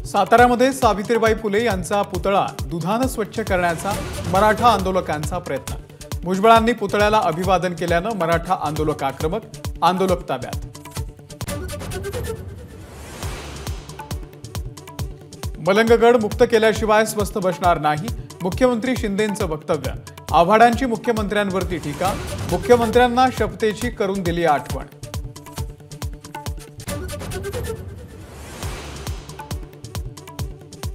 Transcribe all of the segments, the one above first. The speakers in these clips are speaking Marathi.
साताऱ्यामध्ये सावित्रीबाई फुले यांचा पुतळा दुधाने स्वच्छ करण्याचा मराठा आंदोलकांचा प्रयत्न। भुजबळांनी पुतळ्याला अभिवादन केल्याने मराठा आंदोलक आक्रमक, आंदोलक ताब्यात। मलंगगड मुक्त केल्याशिवाय स्वस्थ बसणार नाही, मुख्यमंत्री शिंदेंचं वक्तव्य। आव्हाडांची मुख्यमंत्र्यांवरती टीका, मुख्यमंत्र्यांना शपथेची करून दिली आठवण।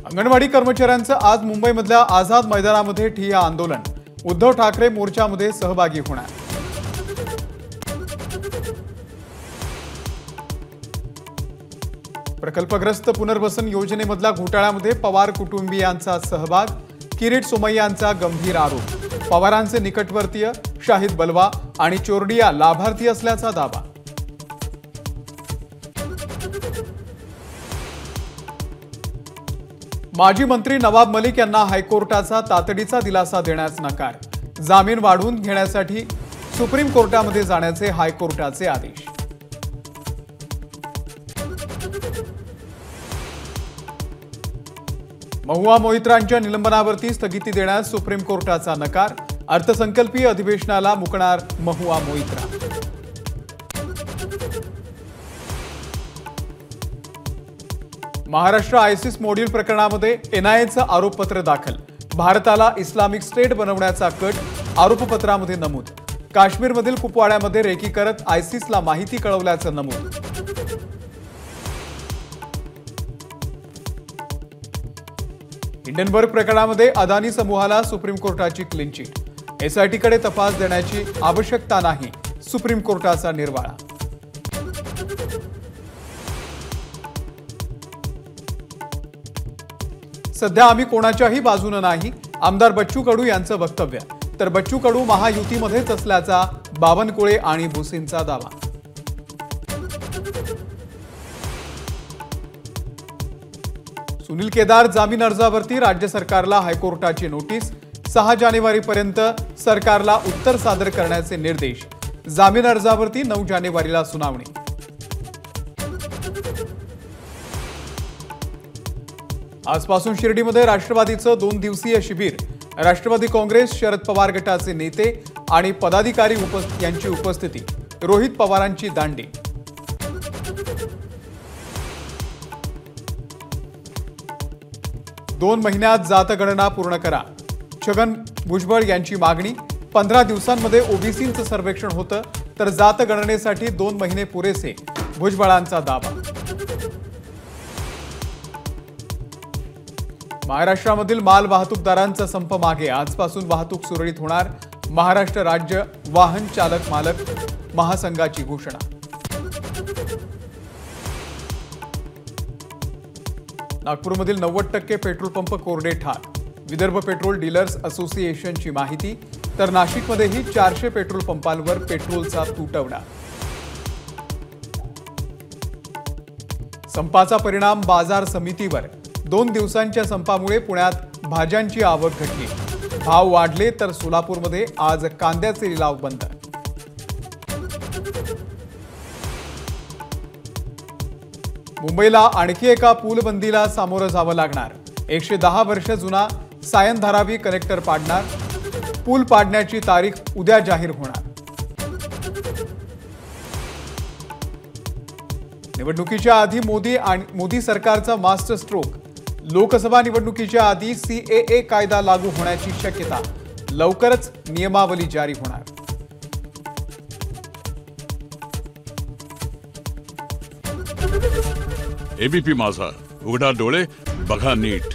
अंगणवाडी कर्मचाऱ्यांचं आज मुंबईमधल्या आझाद मैदानामध्ये ठिय्या आंदोलन। उद्धव ठाकरे मोर्चामध्ये सहभागी होणार। प्रकल्पग्रस्त पुनर्वसन योजनेमधल्या घोटाळ्यामध्ये पवार कुटुंबियांचा सहभाग, किरीट सोमय्यांचा गंभीर आरोप। पवारांचे निकटवर्तीय शाहिद बलवा आणि चोरडिया लाभार्थी असल्याचा दावा। माजी मंत्री नवाब मलिक यांना हायकोर्टाचा तातडीचा दिलासा देण्यास नकार। जामीन वाढवून घेण्यासाठी सुप्रीम कोर्टामध्ये जाण्याचे हायकोर्टाचे आदेश। महुआ मोहित्रांच्या निलंबनावरती स्थगिती देण्यास सुप्रीम कोर्टाचा नकार। अर्थसंकल्पीय अधिवेशनाला मुकणार महुआ मोहित्रा। महाराष्ट्र आयसिस मॉड्यूल प्रकरणामध्ये एनआयएचं आरोपपत्र दाखल। भारताला इस्लामिक स्टेट बनवण्याचा कट आरोपपत्रामध्ये नमूद। काश्मीरमधील कुपवाड्यामध्ये रेकी करत आयसिसला माहिती कळवल्याचं नमूद। हिंडनबर्ग प्रकरणामध्ये अदानी समूहाला सुप्रीम कोर्टाची क्लीन चिट। एसआयटीकडे तपास देण्याची आवश्यकता नाही, सुप्रीम कोर्टाचा निर्वाळा। सध्या आम्ही कोणाच्याही बाजूने नाही, आमदार बच्चू कडू यांचं वक्तव्य। तर बच्चू कडू महायुतीमध्येच असल्याचा बावनकुळे आणि भुसेंचा दावा। सुनील केदार जामीन अर्जावरती राज्य सरकारला हायकोर्टाची नोटीस। 6 जानेवारीपर्यंत सरकारला उत्तर सादर करण्याचे निर्देश। जामीन अर्जावरती 9 जानेवारीला सुनावणी। आजपासून शिर्डीमध्ये राष्ट्रवादीचं 2 दिवसीय शिबिर। राष्ट्रवादी काँग्रेस, शरद पवार गटाचे नेते आणि पदाधिकारी यांची उपस्थिती। रोहित पवारांची दांडी। दोन महिन्यात जातगणना पूर्ण करा, छगन भुजबळ यांची मागणी। 15 दिवसांमध्ये ओबीसींचं सर्वेक्षण होतं, तर जातगणनेसाठी 2 महिने पुरेसे, भुजबळांचा दावा। महाराष्ट्रामधील माल वाहतूकदारांचा संप मागे। आजपासून वाहतूक सुरळीत होणार। महाराष्ट्र राज्य वाहन चालक मालक महासंघाची घोषणा। नागपूरमधील 90% पेट्रोल पंप कोरडे ठार। विदर्भ पेट्रोल डीलर्स असोसिएशनची माहिती। तर नाशिकमध्येही 400 पेट्रोल पंपांवर पेट्रोलचा तुटवडा। संपाचा परिणाम बाजार समितीवर। 2 दिवसांच्या संपामुळे पुण्यात भाज्यांची आवक घटली। भाव वाढले, तर सोलापूरमध्ये आज कांद्याचे लिलाव बंद। मुंबईला आणखी एका पूलबंदीला सामोरं जावं लागणार। 110 वर्ष जुना सायन धारावी कनेक्टर पाडणार। पूल पाडण्याची तारीख उद्या जाहीर होणार। निवडणुकीच्या आधी मोदी सरकारचा मास्टर स्ट्रोक। लोकसभा निवडणुकीच्या आधी सीएए कायदा लागू होण्याची शक्यता। लवकरच नियमावली जारी होणार। एबीपी माझा, उघडा डोळे बघा नीट।